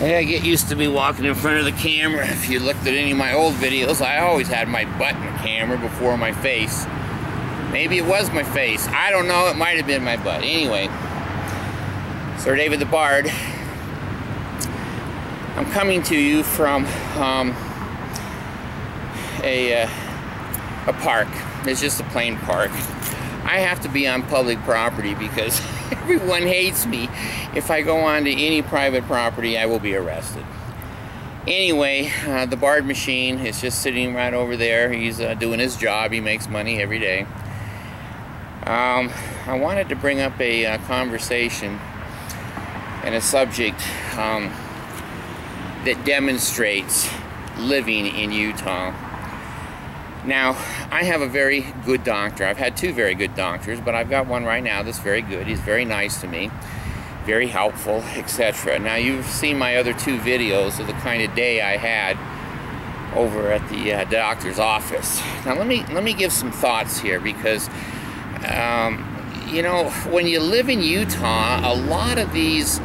I get used to me walking in front of the camera. If you looked at any of my old videos, I always had my butt in the camera before my face. Maybe it was my face. I don't know. It might have been my butt. Anyway, Sir David the Bard. I'm coming to you from a park. It's just a plain park. I have to be on public property because everyone hates me. If I go onto any private property, I will be arrested. Anyway, the BARD machine is just sitting right over there. He's doing his job. He makes money every day. I wanted to bring up a conversation and a subject that demonstrates living in Utah. Now, I have a very good doctor. I've had two very good doctors, but I've got one right now that's very good. He's very nice to me, very helpful, etc. Now, you've seen my other two videos of the kind of day I had over at the doctor's office. Now, let me give some thoughts here because, you know, when you live in Utah, a lot of these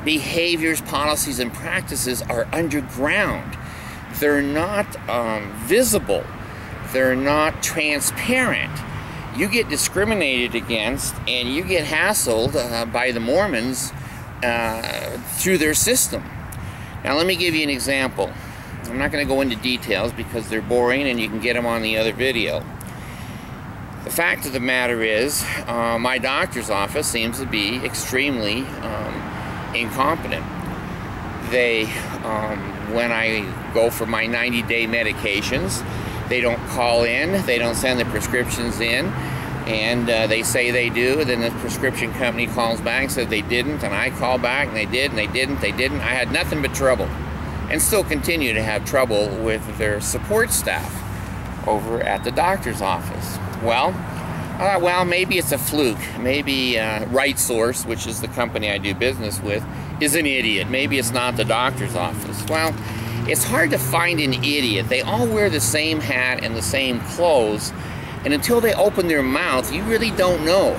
behaviors, policies, and practices are underground. They're not visible. They're not transparent. You get discriminated against and you get hassled by the Mormons through their system. Now let me give you an example. I'm not going to go into details because they're boring and you can get them on the other video. The fact of the matter is, my doctor's office seems to be extremely incompetent. They, when I go for my 90-day medications, they don't call in, they don't send the prescriptions in, and they say they do, then the prescription company calls back and says they didn't, and I call back and they did, and they didn't. I had nothing but trouble, and still continue to have trouble with their support staff over at the doctor's office. Well, maybe it's a fluke. Maybe Right Source, which is the company I do business with, is an idiot. Maybe it's not the doctor's office. Well, it's hard to find an idiot. They all wear the same hat and the same clothes, and until they open their mouth, you really don't know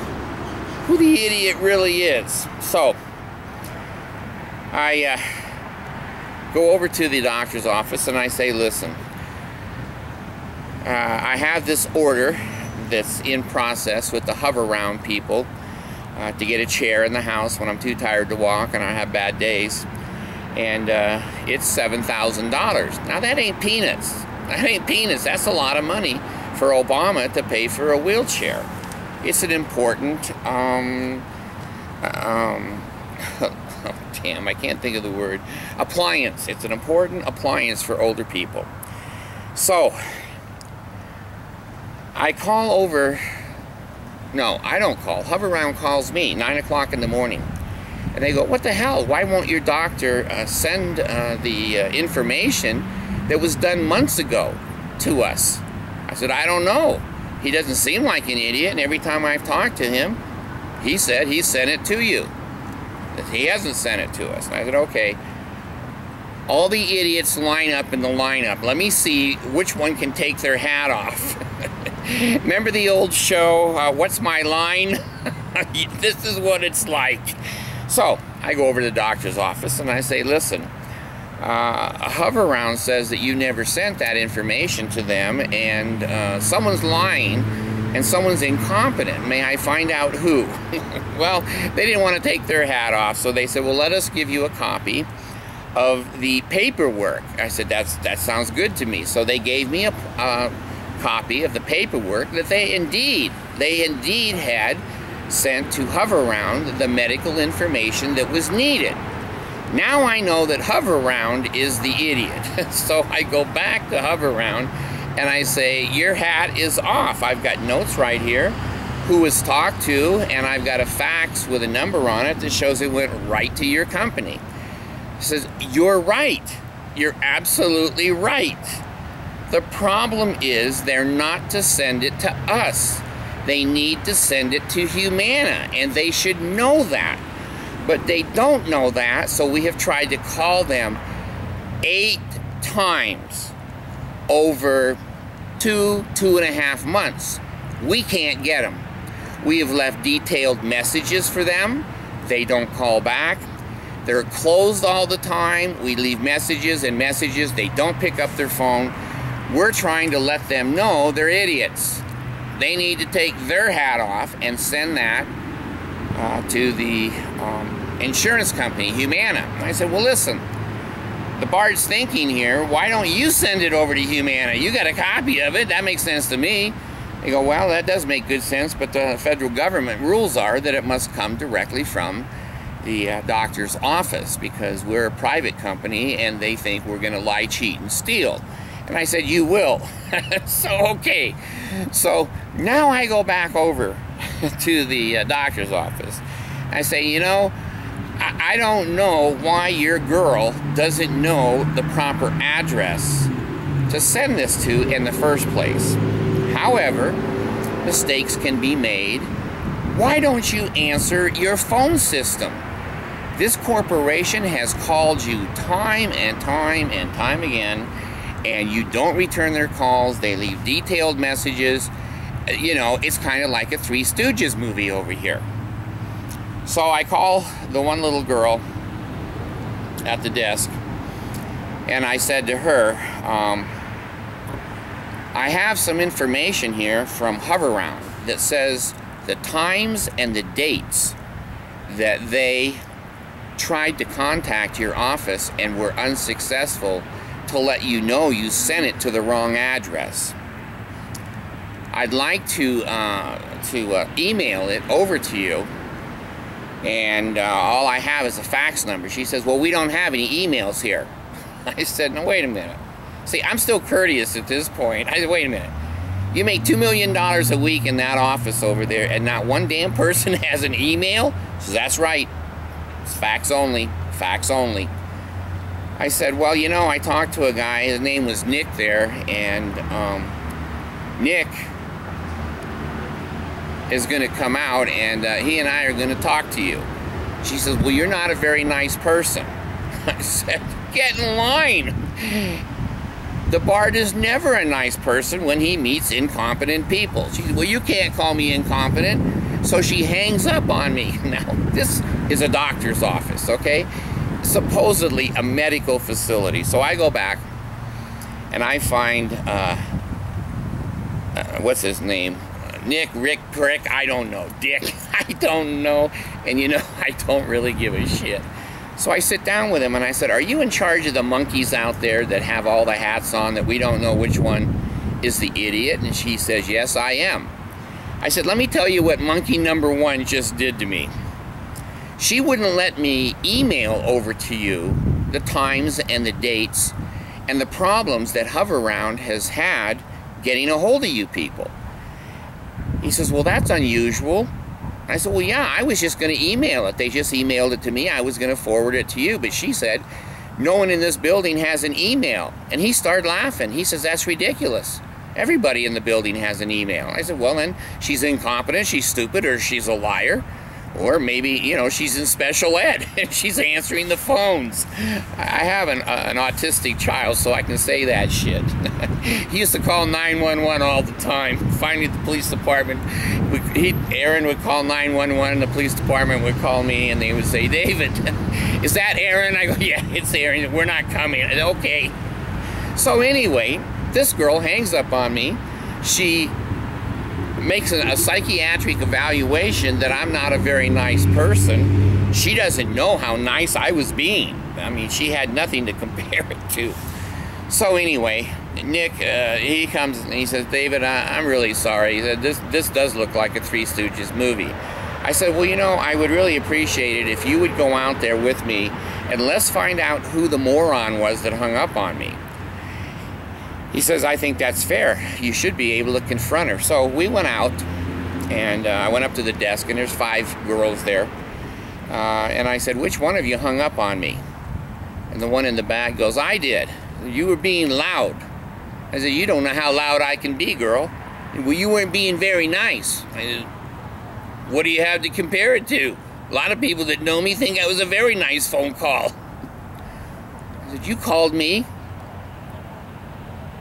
who the idiot really is. So, I go over to the doctor's office and I say, listen, I have this order that's in process with the hover round people to get a chair in the house when I'm too tired to walk and I have bad days, and it's $7,000. Now that ain't peanuts. That ain't peanuts. That's a lot of money for Obama to pay for a wheelchair. It's an important oh, damn, I can't think of the word. Appliance. It's an important appliance for older people. So I call over. No, I don't call. Hoveround calls me, 9 o'clock in the morning. And they go, what the hell? Why won't your doctor send the information that was done months ago to us? I said, I don't know. He doesn't seem like an idiot, and every time I've talked to him, he said he sent it to you. He hasn't sent it to us. And I said, okay. All the idiots line up in the lineup. Let me see which one can take their hat off. Remember the old show, What's My Line? This is what it's like. So, I go over to the doctor's office and I say, listen, a hover-round says that you never sent that information to them, and someone's lying and someone's incompetent. May I find out who? Well, they didn't want to take their hat off, so they said, well, let us give you a copy of the paperwork. I said, that sounds good to me. So they gave me a copy of the paperwork that they indeed had sent to Hoveround the medical information that was needed. Now I know that Hoveround is the idiot. So I go back to Hoveround and I say, your hat is off. I've got notes right here, who was talked to, and I've got a fax with a number on it that shows it went right to your company. He says, you're right. You're absolutely right. The problem is they're not to send it to us. They need to send it to Humana, and they should know that. But they don't know that, so we have tried to call them 8 times over 2.5 months. We can't get them. We have left detailed messages for them. They don't call back. They're closed all the time. We leave messages and messages. They don't pick up their phone. We're trying to let them know they're idiots. They need to take their hat off and send that to the insurance company, Humana. And I said, well, listen, the BARD's thinking here, why don't you send it over to Humana? You got a copy of it. That makes sense to me. They go, well, that does make good sense, but the federal government rules are that it must come directly from the doctor's office because we're a private company and they think we're going to lie, cheat, and steal. And I said, you will. So, okay. So now I go back over to the doctor's office. I say, you know, I don't know why your girl doesn't know the proper address to send this to in the first place. However, mistakes can be made. Why don't you answer your phone system? This corporation has called you time and time and time again, and you don't return their calls. They leave detailed messages. You know, it's kind of like a Three Stooges movie over here. So I call the one little girl at the desk, and I said to her, I have some information here from Hoveround that says the times and the dates that they tried to contact your office and were unsuccessful to let you know you sent it to the wrong address. I'd like to email it over to you, and all I have is a fax number. She says, well, we don't have any emails here. I said, no, wait a minute. See, I'm still courteous at this point. I said, wait a minute. You make $2 million a week in that office over there, and not one damn person has an email? She says, that's right. It's fax only. Fax only. I said, well, you know, I talked to a guy. His name was Nick there, and Nick is going to come out, and he and I are going to talk to you. She says, well, you're not a very nice person. I said, get in line. The BARD is never a nice person when he meets incompetent people. She said, well, you can't call me incompetent. So she hangs up on me. Now, this is a doctor's office, okay? Supposedly a medical facility. So I go back, and I find, what's his name? Nick, Rick, Prick, I don't know. Dick, I don't know. And you know, I don't really give a shit. So I sit down with him and I said, are you in charge of the monkeys out there that have all the hats on that we don't know which one is the idiot? And she says, yes, I am. I said, let me tell you what monkey number one just did to me. She wouldn't let me email over to you the times and the dates and the problems that Hoveround has had getting a hold of you people. He says, well, that's unusual. I said, well, yeah, I was just going to email it. They just emailed it to me. I was going to forward it to you. But she said, no one in this building has an email. And he started laughing. He says, that's ridiculous. Everybody in the building has an email. I said, well, then she's incompetent, she's stupid, or she's a liar. Or maybe, you know, she's in special ed and she's answering the phones. I have an autistic child, so I can say that shit. He used to call 911 all the time. Finally, the police department, Aaron would call 911, the police department would call me, and they would say, David, is that Aaron? I go, yeah, it's Aaron. We're not coming. I said, okay. So anyway, this girl hangs up on me. She makes a psychiatric evaluation that I'm not a very nice person. She doesn't know how nice I was being. I mean, she had nothing to compare it to. So anyway, Nick, he comes and he says, David, I'm really sorry. He said, this does look like a Three Stooges movie. I said, well, you know, I would really appreciate it if you would go out there with me and let's find out who the moron was that hung up on me. He says, I think that's fair. You should be able to confront her. So we went out, and I went up to the desk, and there's 5 girls there. And I said, which one of you hung up on me? And the one in the back goes, I did. You were being loud. I said, you don't know how loud I can be, girl. Well, you weren't being very nice. I said, what do you have to compare it to? A lot of people that know me think that was a very nice phone call. I said, you called me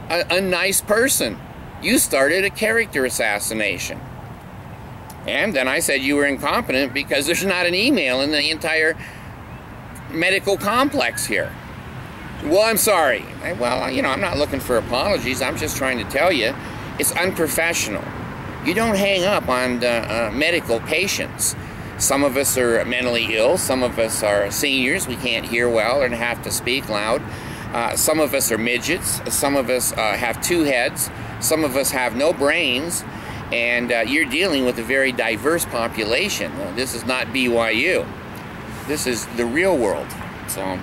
a nice person. You started a character assassination. And then I said you were incompetent because there's not an email in the entire medical complex here. Well, I'm sorry. Well, you know, I'm not looking for apologies. I'm just trying to tell you it's unprofessional. You don't hang up on medical patients. Some of us are mentally ill. Some of us are seniors. We can't hear well and have to speak loud. Some of us are midgets. Some of us have two heads. Some of us have no brains. And you're dealing with a very diverse population. This is not BYU. This is the real world. So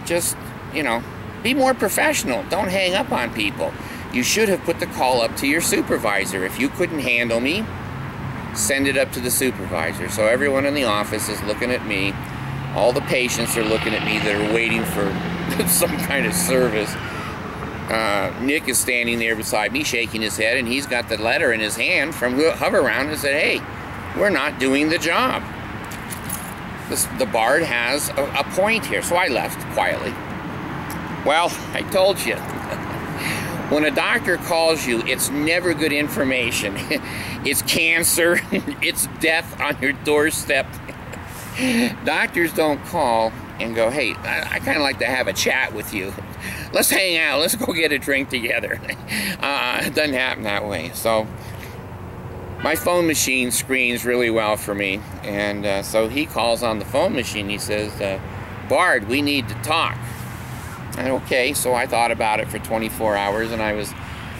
just, you know, be more professional. Don't hang up on people. You should have put the call up to your supervisor. If you couldn't handle me, send it up to the supervisor. So everyone in the office is looking at me. All the patients are looking at me that are waiting for some kind of service. Nick is standing there beside me shaking his head, and he's got the letter in his hand from Hover-Round and said, hey, we're not doing the job. The BARD has a point here. So I left quietly. Well, I told you. When a doctor calls you, it's never good information. It's cancer. It's death on your doorstep. Doctors don't call and go, hey, I kind of like to have a chat with you. Let's hang out. Let's go get a drink together. It doesn't happen that way. So my phone machine screens really well for me. And so he calls on the phone machine. He says, BARD, we need to talk. And okay, so I thought about it for 24 hours, and I was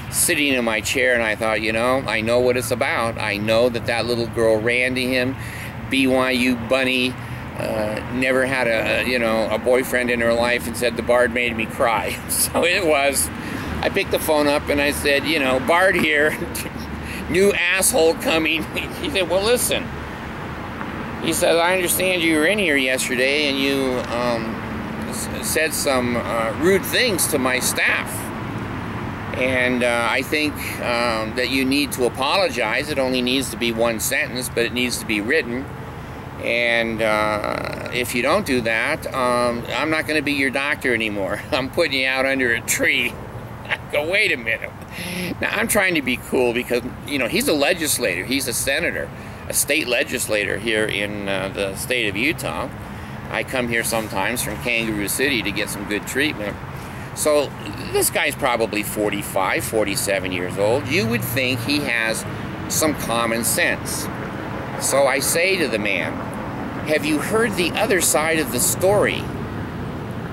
sitting in my chair, and I thought, you know, I know what it's about. I know that little girl ran to him, BYU bunny, never had a boyfriend in her life, and said the BARD made me cry. So it was. I picked the phone up and I said, you know, BARD here, new asshole coming. He said, well, listen. He said, I understand you were in here yesterday and you said some rude things to my staff. And I think that you need to apologize. It only needs to be one sentence, but it needs to be written. And if you don't do that, I'm not going to be your doctor anymore. I'm putting you out under a tree. I go, wait a minute. Now, I'm trying to be cool because, you know, he's a legislator. He's a senator, a state legislator here in the state of Utah. I come here sometimes from Kangaroo City to get some good treatment. So this guy's probably 45, 47 years old. You would think he has some common sense. So I say to the man, have you heard the other side of the story?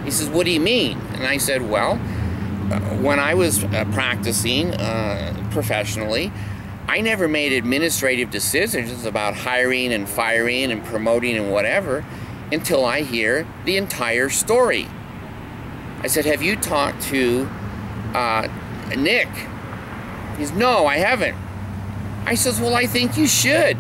He says, what do you mean? And I said, well, when I was practicing professionally, I never made administrative decisions about hiring and firing and promoting and whatever until I hear the entire story. I said, have you talked to Nick? He says, no, I haven't. I says, well, I think you should.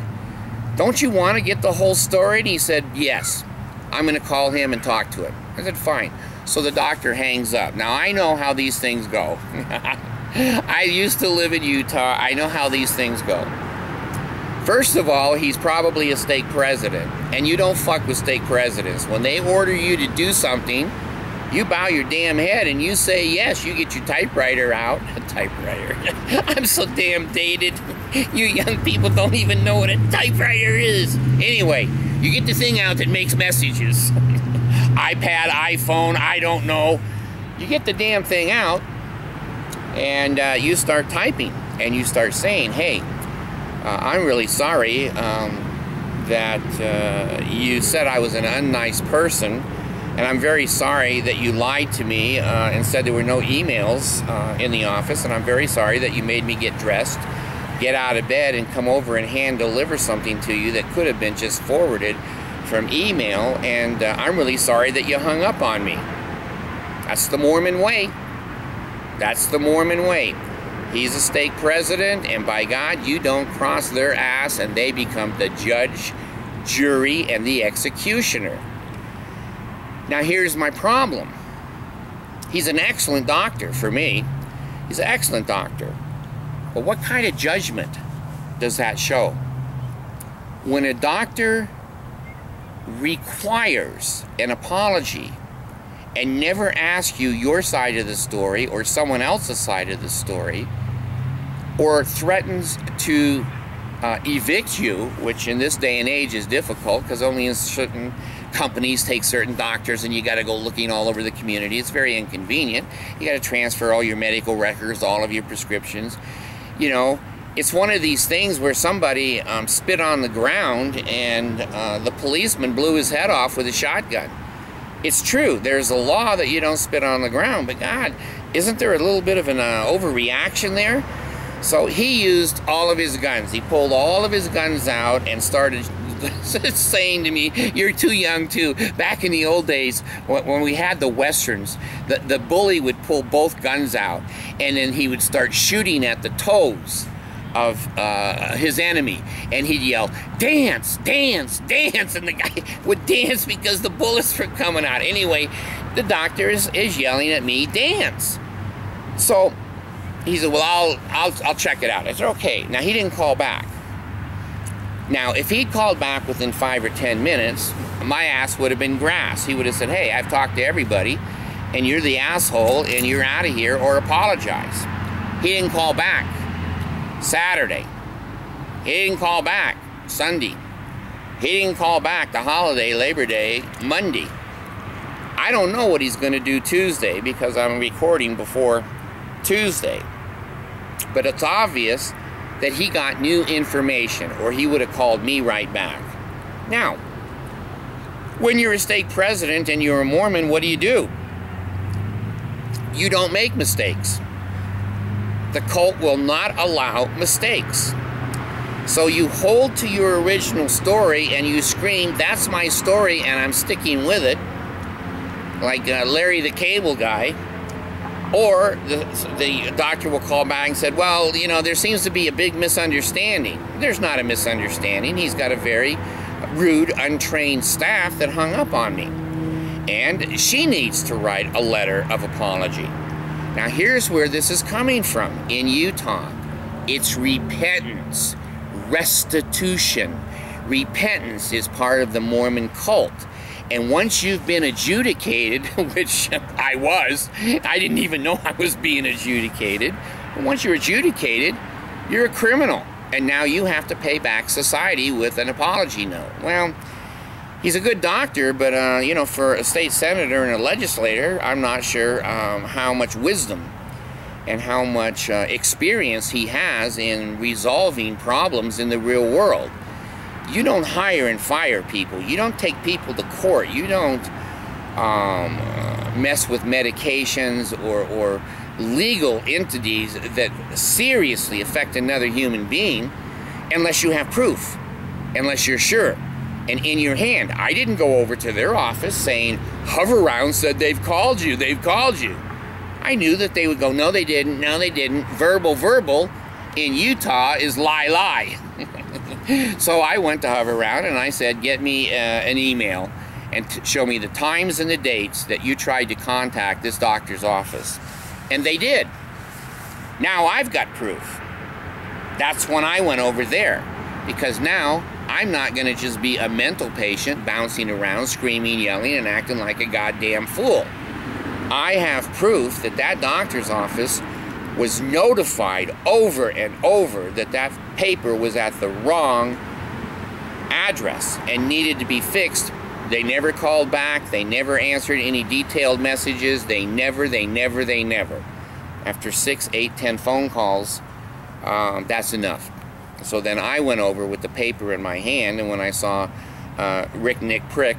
Don't you want to get the whole story? And he said, yes, I'm going to call him and talk to him. I said, fine. So the doctor hangs up. Now, I know how these things go. I used to live in Utah. I know how these things go. First of all, he's probably a stake president, and you don't fuck with stake presidents. When they order you to do something, you bow your damn head and you say yes. You get your typewriter out. Typewriter. I'm so damn dated. You young people don't even know what a typewriter is. Anyway, you get the thing out that makes messages. iPad, iPhone, I don't know. You get the damn thing out and you start typing and you start saying, hey, I'm really sorry that you said I was an unnice person, and I'm very sorry that you lied to me and said there were no emails in the office, and I'm very sorry that you made me get dressed, get out of bed, and come over and hand deliver something to you that could have been just forwarded from email, and I'm really sorry that you hung up on me. That's the Mormon way. That's the Mormon way. He's a stake president, and by God, you don't cross their ass, and they become the judge, jury, and the executioner. Now, here's my problem. He's an excellent doctor for me. He's an excellent doctor. But what kind of judgment does that show? When a doctor requires an apology and never asks you your side of the story or someone else's side of the story, or threatens to evict you, which in this day and age is difficult because only in certain companies take certain doctors and you got to go looking all over the community. It's very inconvenient. You got to transfer all your medical records, all of your prescriptions. You know, it's one of these things where somebody spit on the ground and the policeman blew his head off with a shotgun. It's true, there's a law that you don't spit on the ground, but God, isn't there a little bit of an overreaction there? So he used all of his guns. He pulled all of his guns out and started saying to me, "You're too young to." Back in the old days, when we had the westerns, the bully would pull both guns out, and then he would start shooting at the toes of his enemy, and he'd yell, "Dance, dance, dance," and the guy would dance because the bullets were coming out. Anyway, the doctor is yelling at me, "Dance." So he said, "Well, I'll check it out." I said, "Okay." Now, he didn't call back. Now, if he'd called back within 5 or 10 minutes, my ass would have been grass. He would have said, "Hey, I've talked to everybody, and you're the asshole, and you're out of here, or apologize." He didn't call back. Saturday. He didn't call back. Sunday. He didn't call back the holiday, Labor Day, Monday. I don't know what he's going to do Tuesday because I'm recording before Tuesday. But it's obvious that he got new information, or he would have called me right back. Now, when you're a state president and you're a Mormon, what do? You don't make mistakes. The cult will not allow mistakes. So you hold to your original story and you scream, "That's my story and I'm sticking with it," like Larry the Cable Guy. Or the doctor will call back and say, "Well, you know, there seems to be a big misunderstanding." There's not a misunderstanding. He's got a very rude, untrained staff that hung up on me. And she needs to write a letter of apology. Now, here's where this is coming from in Utah. It's repentance, restitution. Repentance is part of the Mormon cult. And once you've been adjudicated, which I was, I didn't even know I was being adjudicated. But once you're adjudicated, you're a criminal. And now you have to pay back society with an apology note. Well, he's a good doctor, but, you know, for a state senator and a legislator, I'm not sure how much wisdom and how much experience he has in resolving problems in the real world. You don't hire and fire people. You don't take people to court. You don't mess with medications or legal entities that seriously affect another human being unless you have proof, unless you're sure. And in your hand. I didn't go over to their office saying, "Hoveround said they've called you, they've called you." I knew that they would go, "No, they didn't, no, they didn't." Verbal in Utah is lie. So I went to Hoveround and I said, "Get me an email and show me the times and the dates that you tried to contact this doctor's office." And they did. Now I've got proof. That's when I went over there, because now I'm not going to just be a mental patient bouncing around, screaming, yelling, and acting like a goddamn fool. I have proof that that doctor's office was notified over and over that that paper was at the wrong address and needed to be fixed. They never called back. They never answered any detailed messages. They never. After 6, 8, 10 phone calls, that's enough. So then I went over with the paper in my hand, and when I saw Rick Nick Prick,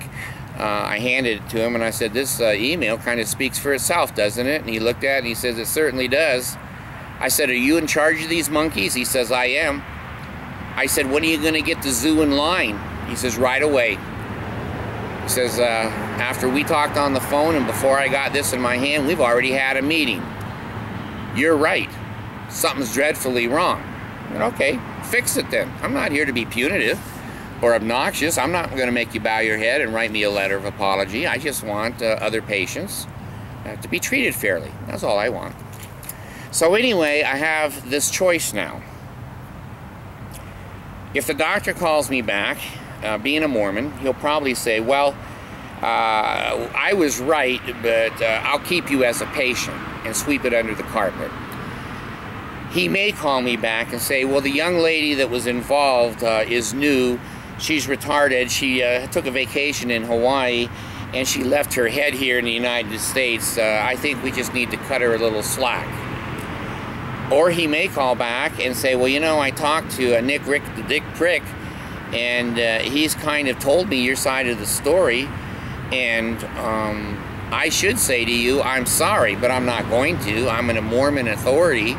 I handed it to him and I said, "This email kind of speaks for itself, doesn't it?" And he looked at it and he says, "It certainly does." I said, "Are you in charge of these monkeys?" He says, "I am." I said, "When are you going to get the zoo in line?" He says, "Right away." He says, "After we talked on the phone and before I got this in my hand, we've already had a meeting." "You're right. Something's dreadfully wrong." I said, "Okay, fix it then. I'm not here to be punitive or obnoxious. I'm not going to make you bow your head and write me a letter of apology. I just want other patients to be treated fairly. That's all I want." So anyway, I have this choice now. If the doctor calls me back, being a Mormon, he'll probably say, "Well, I was right, but I'll keep you as a patient," and sweep it under the carpet. he may call me back and say, well, the young lady that was involved is new. She's retarded. She took a vacation in Hawaii, and she left her head here in the United States. I think we just need to cut her a little slack. Or he may call back and say, well, you know, I talked to Nick Rick the Dick Prick, and he's kind of told me your side of the story, and I should say to you, I'm sorry, but I'm not going to. I'm a Mormon authority,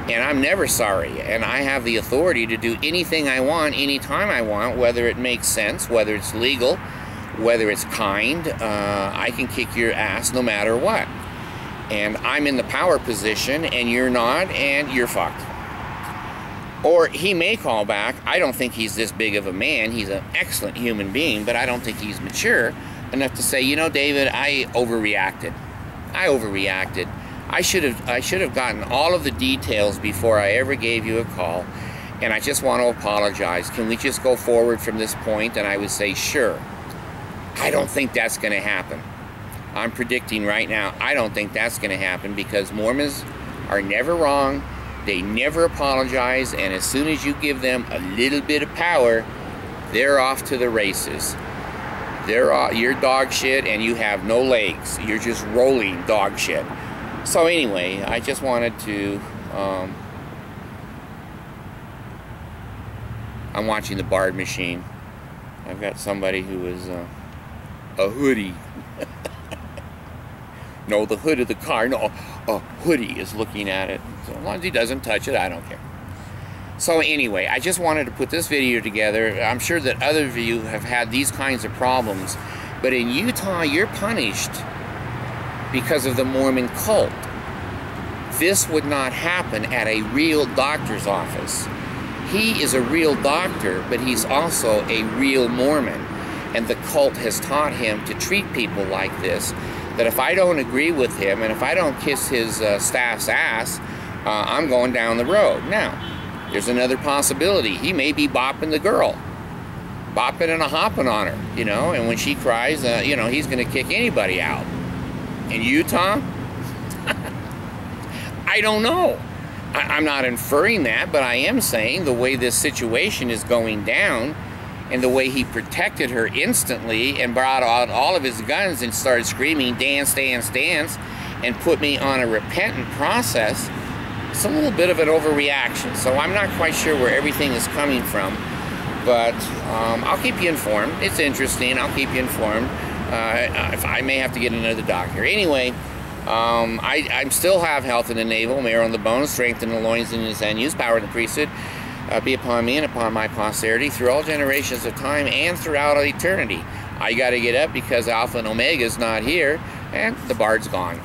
and I'm never sorry, and I have the authority to do anything I want, anytime I want, whether it makes sense, whether it's legal, whether it's kind. I can kick your ass no matter what. And I'm in the power position, and you're not, and you're fucked. Or he may call back. I don't think he's this big of a man. He's an excellent human being, but I don't think he's mature enough to say, you know, David, I overreacted. I should have gotten all of the details before I ever gave you a call, and I just want to apologize. Can we just go forward from this point? And I would say, sure. I don't think that's going to happen. I'm predicting right now, I don't think that's going to happen, because Mormons are never wrong. They never apologize, and as soon as you give them a little bit of power, they're off to the races. You're dog shit, and you have no legs. You're just rolling dog shit. So anyway, I just wanted to, I'm watching the BARD machine. I've got somebody who is a hoodie. No, the hood of the car, no, a hoodie is looking at it. So as long as he doesn't touch it, I don't care. So anyway, I just wanted to put this video together. I'm sure that other of you have had these kinds of problems, but in Utah, you're punished because of the Mormon cult. This would not happen at a real doctor's office. He is a real doctor, but he's also a real Mormon. And the cult has taught him to treat people like this, that if I don't agree with him, and if I don't kiss his staff's ass, I'm going down the road. Now, there's another possibility. He may be bopping the girl. Bopping and a hopping on her, you know, and when she cries, you know, he's going to kick anybody out. In Utah? I don't know. I'm not inferring that, but I am saying the way this situation is going down, and the way he protected her instantly and brought out all of his guns and started screaming, dance, dance, dance, and put me on a repentant process, it's a little bit of an overreaction. So I'm not quite sure where everything is coming from, but I'll keep you informed. It's interesting. I'll keep you informed. If I may have to get another doctor. Anyway, I still have health in the navel, marrow in the bones, strength in the loins and in the sinews, power in the priesthood. Be upon me and upon my posterity through all generations of time and throughout eternity. I got to get up because Alpha and Omega is not here, and the BARD's gone.